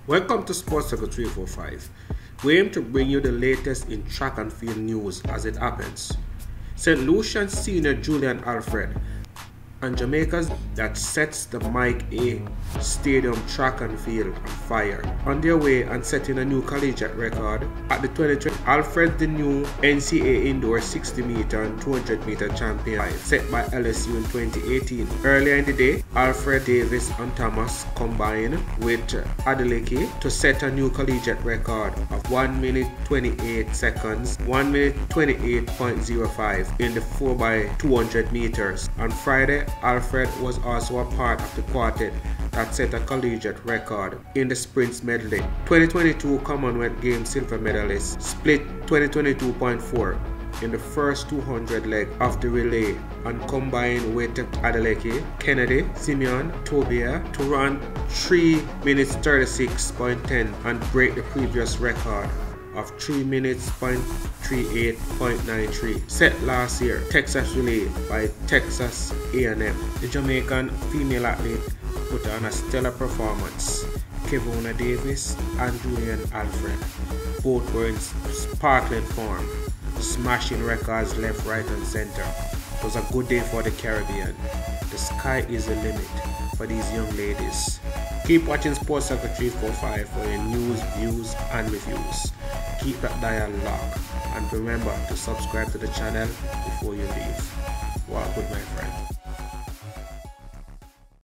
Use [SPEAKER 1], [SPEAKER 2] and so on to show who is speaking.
[SPEAKER 1] Welcome to Sports Circle 345. We aim to bring you the latest in track and field news as it happens. St. Lucian senior Julien Alfred and Jamaica's that sets the Mike A Stadium track and field on fire. On their way and setting a new collegiate record at the 2020 Alfred, the new NCAA Indoor 60 meter and 200 meter champion set by LSU in 2018. Earlier in the day, Alfred, Davis and Thomas combined with Adeleke to set a new collegiate record of 1 minute 28 seconds, 1 minute 28.05 in the 4x200 meters. On Friday, Alfred was also a part of the quartet that set a collegiate record in the sprints medley. 2022 Commonwealth Games silver medalists split 22.4 in the first 200 leg of the relay and combined with Adeleke, Kennedy, Simeon, Tobia to run 3 minutes 36.10 and break the previous record of 3 minutes 38.93 set last year Texas Relay by Texas A&M. The Jamaican female athlete put on a stellar performance. Kevona Davis and Julien Alfred both were in sparkling form, smashing records left, right and center. It was a good day for the Caribbean. The sky is the limit for these young ladies. Keep watching Sports Circle 345 for your news, views and reviews. Keep that dial locked and remember to subscribe to the channel before you leave. Walk with my friend.